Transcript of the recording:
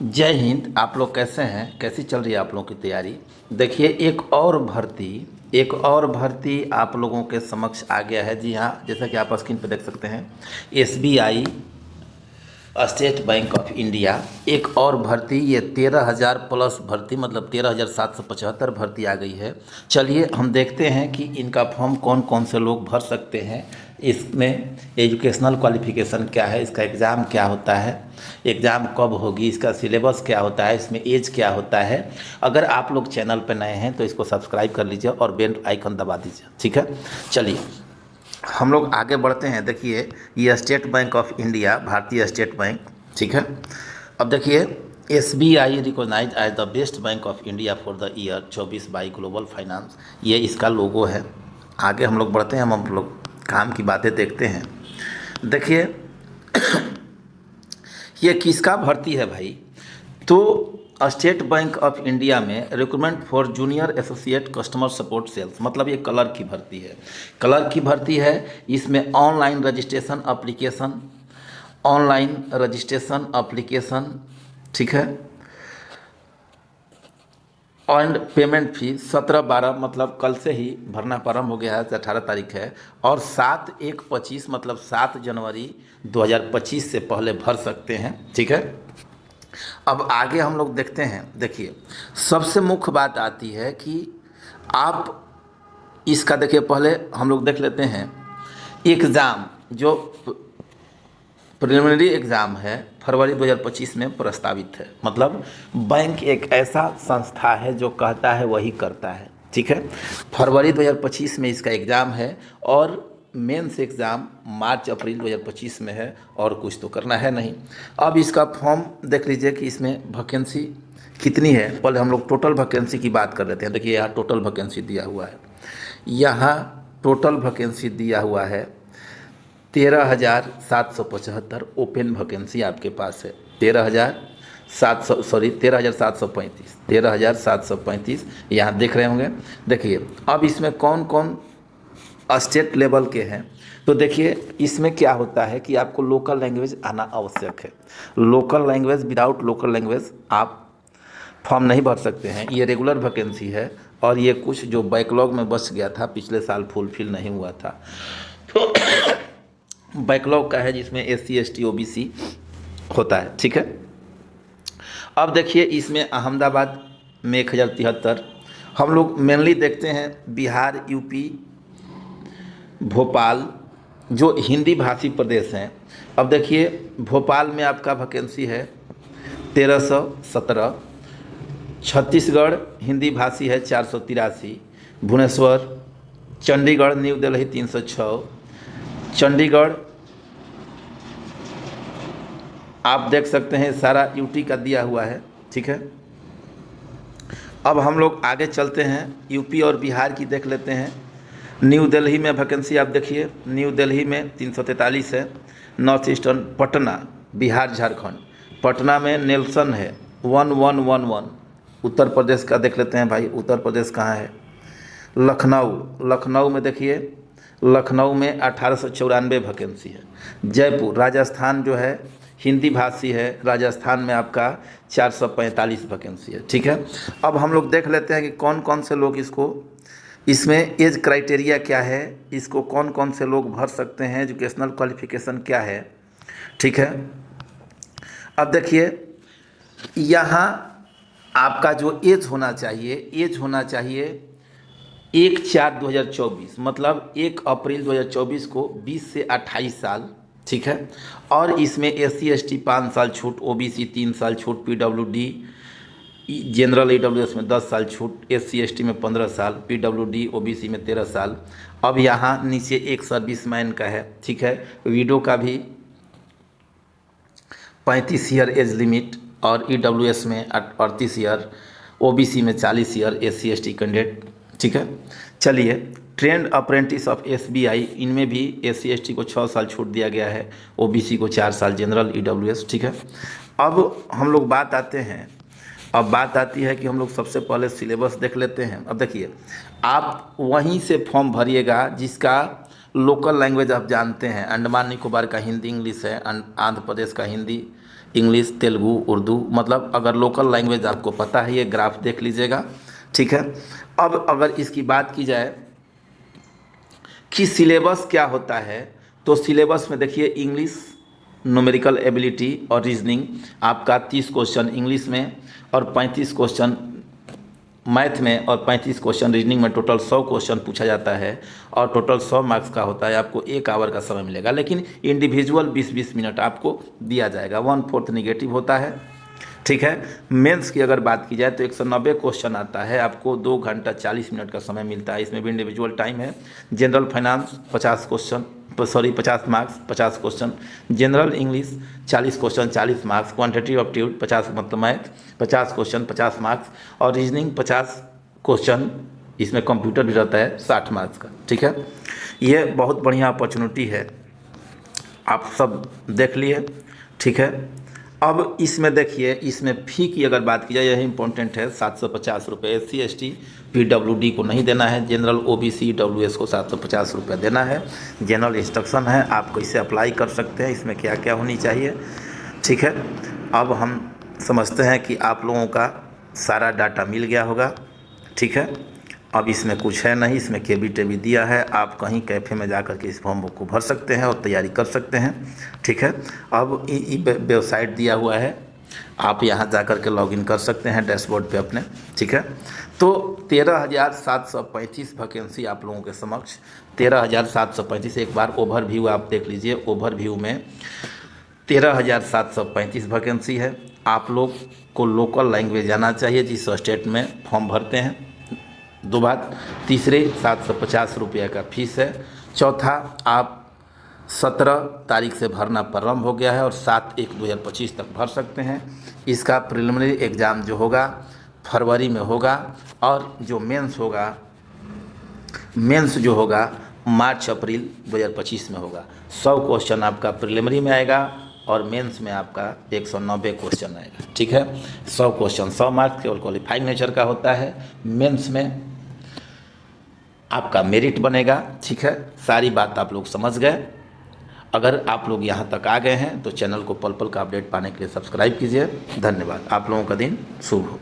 जय हिंद। आप लोग कैसे हैं? कैसी चल रही है आप लोगों की तैयारी? देखिए, एक और भर्ती आप लोगों के समक्ष आ गया है। जी हाँ, जैसा कि आप स्क्रीन पर देख सकते हैं, SBI state Bank of India एक और भर्ती, ये 13,000 प्लस भर्ती, मतलब 13,775 भर्ती आ गई है। चलिए हम देखते हैं कि इनका फॉर्म कौन कौन से लोग भर सकते हैं। इसमें एजुकेशनल क्वालिफिकेशन क्या है, इसका एग्ज़ाम क्या होता है, एग्ज़ाम कब होगी, इसका सिलेबस क्या होता है, इसमें एज क्या होता है। अगर आप लोग चैनल पर नए हैं तो इसको सब्सक्राइब कर लीजिए और बेल आइकन दबा दीजिए, ठीक है। चलिए हम लोग आगे बढ़ते हैं। देखिए, ये State Bank of India, Bharatiya State Bank, ठीक है। अब देखिए, S B I recognise as the best bank of India for the year 24 by Global Finance, ये इसका लोगो है। आगे हम लोग बढ़ते हैं, हम लोग काम की बातें देखते हैं। देखिए, ये किसका भर्ती है भाई? तो स्टेट बैंक ऑफ इंडिया में recruitment for junior associate customer support sales, मतलब ये कलर की भर्ती है। कलर की भर्ती है। इसमें ऑनलाइन रजिस्ट्रेशन एप्लीकेशन, ठीक है। एंड पेमेंट फी 17/12, मतलब कल से ही भरना प्रारंभ हो गया है, 18 तारीख है। और 7/1/25, मतलब 7 जनवरी 2025 से पहले भर सकते हैं, ठीक है। अब आगे हम लोग देखते हैं। देखिए, सबसे मुख्य बात आती है कि आप इसका, देखिए पहले हम लोग देख लेते हैं एग्ज़ाम, जो प्रिलिमिनरी एग्ज़ाम है, फरवरी 2025 में प्रस्तावित है। मतलब बैंक एक ऐसा संस्था है जो कहता है वही करता है, ठीक है। फरवरी 2025 में इसका एग्ज़ाम है और मेंस एग्ज़ाम मार्च अप्रैल 2025 में है, और कुछ तो करना है नहीं। अब इसका फॉर्म देख लीजिए कि इसमें वैकेंसी कितनी है। पहले हम लोग टोटल वैकेंसी की बात कर लेते हैं। देखिए, यहाँ टोटल वैकेंसी दिया हुआ है। यहाँ टोटल वैकेंसी दिया हुआ है 13,775 ओपन वैकेंसी आपके पास है। 13,735 यहाँ देख रहे होंगे। देखिए, अब इसमें कौन कौन स्टेट लेवल के हैं। तो देखिए, इसमें क्या होता है कि आपको लोकल लैंग्वेज आना आवश्यक है। Local language, without local language आप फॉर्म नहीं भर सकते हैं। ये रेगुलर वैकेंसी है, और ये कुछ जो बैकलॉग में बच गया था, पिछले साल फुलफिल नहीं हुआ था, तो बैकलॉग का है, जिसमें SC ST OBC होता है, ठीक है। अब देखिए, इसमें अहमदाबाद में 1073, हम लोग मेनली देखते हैं बिहार, यूपी, भोपाल, जो हिंदी भाषी प्रदेश हैं। अब देखिए, भोपाल में आपका वैकेंसी है 1317, छत्तीसगढ़ हिंदी भाषी है 483, भुवनेश्वर, चंडीगढ़, न्यू दिल्ली 306, चंडीगढ़ आप देख सकते हैं, सारा यूटी का दिया हुआ है, ठीक है। अब हम लोग आगे चलते हैं, यूपी और बिहार की देख लेते हैं। न्यू दिल्ली में वैकेंसी आप देखिए, न्यू दिल्ली में 343 है। नॉर्थ ईस्टर्न पटना, बिहार झारखंड, पटना में नेल्सन है 1111। उत्तर प्रदेश का देख लेते हैं भाई, उत्तर प्रदेश कहाँ है? लखनऊ में देखिए, लखनऊ में 1894 वैकेंसी है। जयपुर, राजस्थान जो है हिंदी भाषी है, राजस्थान में आपका 445 वैकेंसी है, ठीक है। अब हम लोग देख लेते हैं कि कौन कौन से लोग इसमें एज क्राइटेरिया क्या है, इसको कौन कौन से लोग भर सकते हैं, एजुकेशनल क्वालिफिकेशन क्या है, ठीक है। अब देखिए, यहाँ आपका जो एज होना चाहिए, 1/4/2024, मतलब 1 अप्रैल 2024 को 20 से 28 साल, ठीक है। और इसमें SC ST 5 साल छूट, OBC 3 साल छूट, PWD जनरल EWS में 10 साल छूट, SC ST में 15 साल, PWD OBC में 13 साल। अब यहाँ नीचे एक सर्विसमैन का है, ठीक है। विडो का भी 35 ईयर एज लिमिट, और EWS में 38 ईयर, OBC में 40 ईयर, SC ST कैंडिडेट, ठीक है। चलिए, ट्रेंड अप्रेंटिस ऑफ SBI, इनमें भी SC ST को 6 साल छूट दिया गया है, OBC को 4 साल, जनरल EWS, ठीक है। अब हम लोग बात आती है कि हम लोग सबसे पहले सिलेबस देख लेते हैं। अब देखिए, आप वहीं से फॉर्म भरिएगा जिसका लोकल लैंग्वेज आप जानते हैं। अंडमान निकोबार का हिंदी इंग्लिश है, आंध्र प्रदेश का हिंदी इंग्लिश, तेलुगु, उर्दू, मतलब अगर लोकल लैंग्वेज आपको पता है ये ग्राफ देख लीजिएगा, ठीक है। अब अगर इसकी बात की जाए कि सिलेबस क्या होता है, तो सिलेबस में देखिए इंग्लिश, न्यूमेरिकल एबिलिटी और रीजनिंग आपका 30 क्वेश्चन इंग्लिश में और 35 क्वेश्चन मैथ में और 35 क्वेश्चन रीजनिंग में, टोटल 100 क्वेश्चन पूछा जाता है और टोटल 100 मार्क्स का होता है। आपको 1 आवर का समय मिलेगा, लेकिन इंडिविजुअल 20-20 मिनट आपको दिया जाएगा। 1/4 निगेटिव होता है, ठीक है। मेंस की अगर बात की जाए तो 190 क्वेश्चन आता है, आपको 2 घंटा 40 मिनट का समय मिलता है, इसमें भी इंडिविजुअल टाइम है। General finance 50 question, 50 marks 50 question, general English 40 question 40 marks, quantity aptitude 50 मतलब मैथ 50 क्वेश्चन 50 मार्क्स और रीजनिंग 50 क्वेश्चन, इसमें कंप्यूटर भी रहता है 60 मार्क्स का, ठीक है। ये बहुत बढ़िया अपॉर्चुनिटी है, आप सब देख लिए, ठीक है। अब इसमें देखिए, इसमें फ़ी की अगर बात की जाए, यह इंपॉर्टेंट है, 750 रुपये। SC ST PWD को नहीं देना है, जनरल OBC WS को 750 रुपये देना है। जनरल इंस्ट्रक्शन है, आप कैसे अप्लाई कर सकते हैं, इसमें क्या क्या होनी चाहिए, ठीक है। अब हम समझते हैं कि आप लोगों का सारा डाटा मिल गया होगा, ठीक है। अब इसमें कुछ है नहीं, इसमें KBTV दिया है, आप कहीं कैफ़े में जाकर के इस फॉर्म को भर सकते हैं और तैयारी कर सकते हैं, ठीक है। अब वेबसाइट दिया हुआ है, आप यहाँ जाकर के लॉगिन कर सकते हैं डैशबोर्ड पे अपने, ठीक है। तो 13,735 वैकेंसी आप लोगों के समक्ष, 13,735। एक बार ओवरव्यू आप देख लीजिए, ओवरव्यू में 13,735 वैकेंसी है। आप लोग को लोकल लैंग्वेज आना चाहिए जिस स्टेट में फॉर्म भरते हैं, 2 बात। तीसरे 750 रुपये का फीस है। चौथा, आप 17 तारीख से भरना प्रारंभ हो गया है और 7/1/2025 तक भर सकते हैं। इसका प्रिलिमिनरी एग्ज़ाम जो होगा फरवरी में होगा और जो मेंस जो होगा मार्च-अप्रैल 2025 में होगा। 100 क्वेश्चन आपका प्रिलिमिनरी में आएगा और मेंस में आपका 190 क्वेश्चन आएगा, ठीक है। 100 क्वेश्चन 100 मार्क्स केवल क्वालिफाइंग नेचर का होता है। मेंस में आपका मेरिट बनेगा, ठीक है। सारी बात आप लोग समझ गए। अगर आप लोग यहाँ तक आ गए हैं तो चैनल को पल पल का अपडेट पाने के लिए सब्सक्राइब कीजिए। धन्यवाद। आप लोगों का दिन शुभ हो।